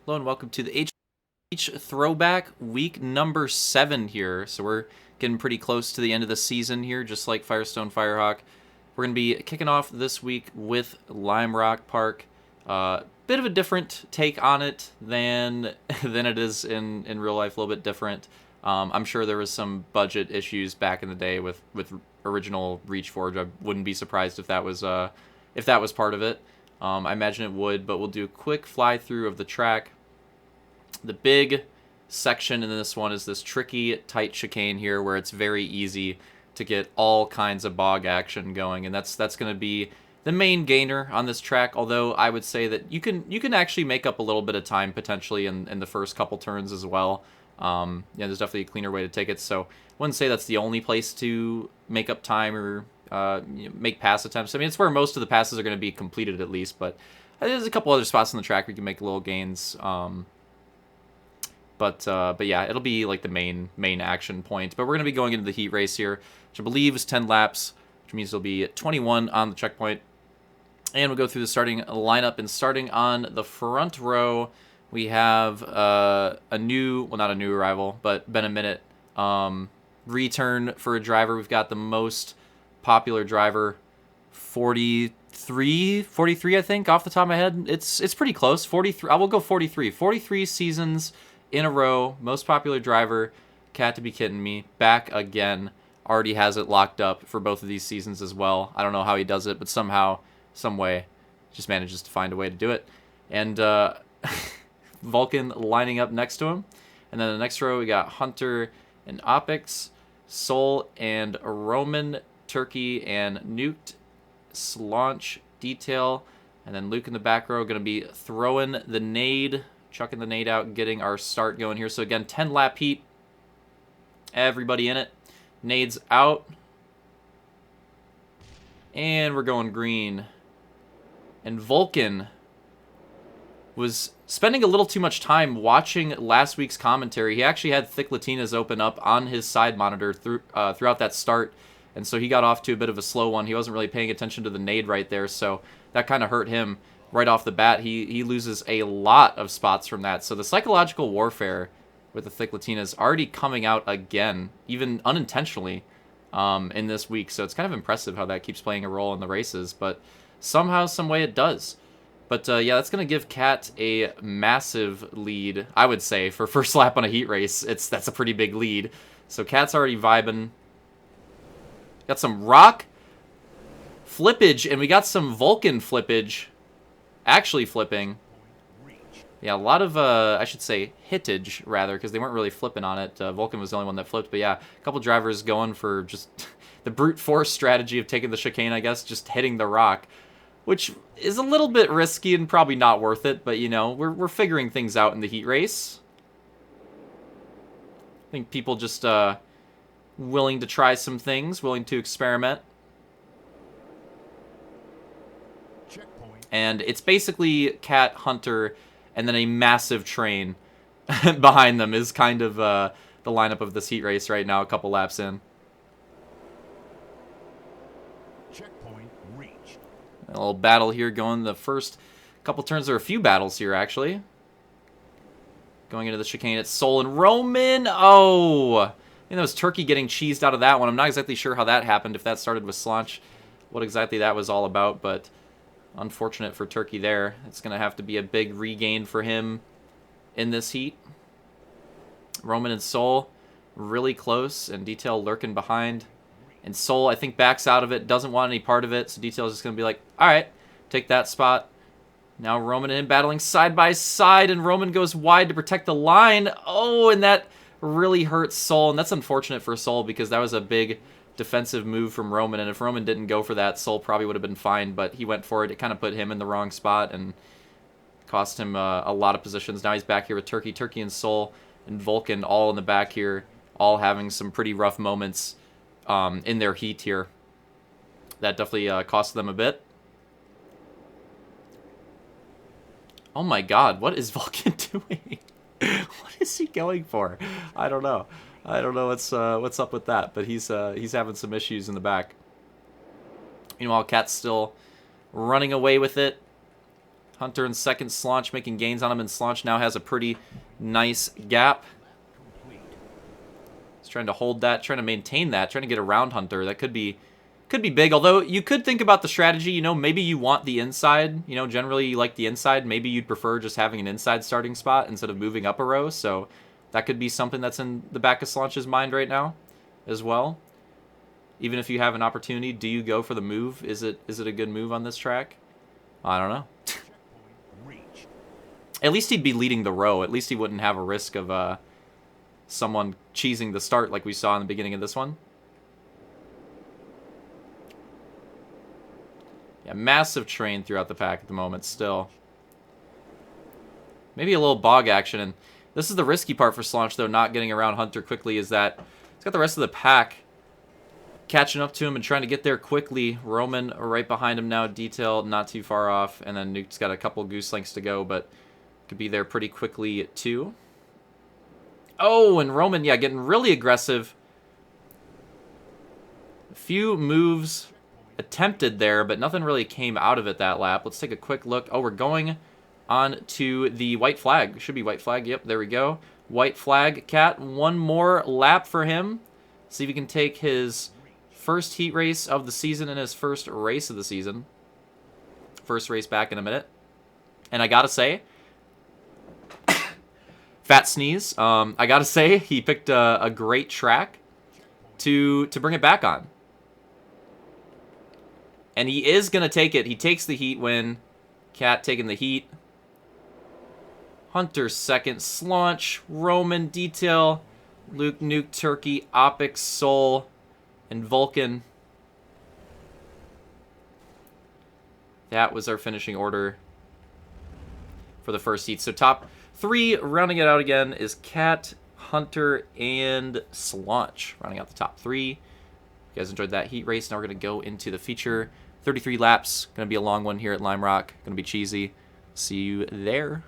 Hello and welcome to the Throwback week number 7 here. So we're getting pretty close to the end of the season here, just like Firestone Firehawk. We're going to be kicking off this week with Lime Rock Park. Bit of a different take on it than it is in real life, a little bit different. I'm sure there was some budget issues back in the day with original Reach Forge. I wouldn't be surprised if that was part of it. I imagine it would, but we'll do a quick fly through of the track. The big section in this one is this tricky, tight chicane here where it's very easy to get all kinds of bog action going, and that's going to be the main gainer on this track, although I would say that you can actually make up a little bit of time potentially in the first couple turns as well. There's definitely a cleaner way to take it, so I wouldn't say that's the only place to make up time or make pass attempts. I mean, it's where most of the passes are going to be completed at least, but there's a couple other spots on the track where you can make little gains. But yeah, it'll be like the main action point. But we're going to be going into the heat race here, which I believe is 10 laps, which means it'll be 21 on the checkpoint. And we'll go through the starting lineup. And starting on the front row, we have not a new arrival, but been a minute. Return for a driver. We've got the most popular driver, 43, I think, off the top of my head. It's pretty close. 43. I will go 43. 43 seasons in a row, most popular driver. Cat to be kidding me. Back again. Already has it locked up for both of these seasons as well. I don't know how he does it, but somehow, some way, just manages to find a way to do it. And Vulcan lining up next to him. And then the next row, we got Hunter and Opix, Soul and Roman, Turkey and Nuked, Slaunch, Detail, and then Luke in the back row going to be throwing the nade, chucking the nade out, getting our start going here. So again, 10 lap heat, everybody in it, nades out, and we're going green. And Vulcan was spending a little too much time watching last week's commentary. He actually had Thick Latinas open up on his side monitor throughout that start, and so he got off to a bit of a slow one. He wasn't really paying attention to the nade right there, so that kind of hurt him right off the bat. He loses a lot of spots from that. So the psychological warfare with the Thick Latinas already coming out again, even unintentionally, in this week. So it's kind of impressive how that keeps playing a role in the races, but somehow, some way it does. But yeah, that's going to give Cat a massive lead, I would say, for first lap on a heat race. That's a pretty big lead. So Cat's already vibing. Got some rock flippage, and we got some Vulcan flippage. Actually flipping. Yeah, a lot of, I should say, hittage, rather, because they weren't really flipping on it. Vulcan was the only one that flipped. But yeah, a couple drivers going for just the brute force strategy of taking the chicane, I guess, just hitting the rock, which is a little bit risky and probably not worth it, but, you know, we're figuring things out in the heat race. I think people just willing to try some things, willing to experiment. Checkpoint. And it's basically Cat, Hunter, and then a massive train behind them is kind of the lineup of this heat race right now, a couple laps in. Checkpoint reached. A little battle here going the first couple turns. There are a few battles here, actually. Going into the chicane, it's Soul and Roman. Oh! I think that was Turkey getting cheesed out of that one. I'm not exactly sure how that happened, if that started with Slaunch, what exactly that was all about, but unfortunate for Turkey there. It's going to have to be a big regain for him in this heat. Roman and Soul really close, and Detail lurking behind. And Soul, I think, backs out of it, doesn't want any part of it, so Detail is just going to be like, all right, take that spot. Now Roman and him battling side by side, and Roman goes wide to protect the line. Oh, and that really hurts Soul, and that's unfortunate for Soul because that was a big defensive move from Roman, and if Roman didn't go for that, Soul probably would have been fine, but he went for it. It kind of put him in the wrong spot and cost him a lot of positions. Now he's back here with Turkey and Soul and Vulcan all in the back here, all having some pretty rough moments in their heat here. That definitely cost them a bit. Oh my god, what is Vulcan doing? What is he going for? I don't know. I don't know what's up with that, but he's having some issues in the back. Meanwhile, Cat's still running away with it. Hunter in second, Slaunch making gains on him, and Slaunch now has a pretty nice gap. He's trying to hold that, trying to maintain that, trying to get around Hunter. That could be big, although you could think about the strategy, you know, maybe you want the inside, you know, generally you like the inside, maybe you'd prefer just having an inside starting spot instead of moving up a row, so that could be something that's in the back of Slaunch's mind right now as well. Even if you have an opportunity, do you go for the move? Is it a good move on this track? I don't know. At least he'd be leading the row. At least he wouldn't have a risk of someone cheesing the start like we saw in the beginning of this one. Yeah, massive train throughout the pack at the moment still. Maybe a little bog action. And this is the risky part for Slaunch, though, not getting around Hunter quickly, is that he's got the rest of the pack catching up to him and trying to get there quickly. Roman right behind him now, Detail not too far off. And then Nuke's got a couple goose lengths to go, but could be there pretty quickly, too. Oh, and Roman, yeah, getting really aggressive. A few moves attempted there, but nothing really came out of it that lap. Let's take a quick look. Oh, we're going on to the white flag. Should be white flag. Yep, there we go. White flag, Cat. One more lap for him. See if he can take his first heat race of the season and his first race of the season. First race back in a minute. And I gotta say, fat sneeze. I gotta say, he picked a great track to bring it back on. And he is going to take it. He takes the heat win. Cat taking the heat. Hunter second. Slaunch, Roman, Detail, Luke, Nuke, Turkey, Opix, Soul, and Vulcan. That was our finishing order for the first heat. So top three, rounding it out again, is Cat, Hunter, and Slaunch. Rounding out the top three. You guys enjoyed that heat race. Now we're going to go into the feature. 33 laps. Going to be a long one here at Lime Rock. Going to be cheesy. See you there.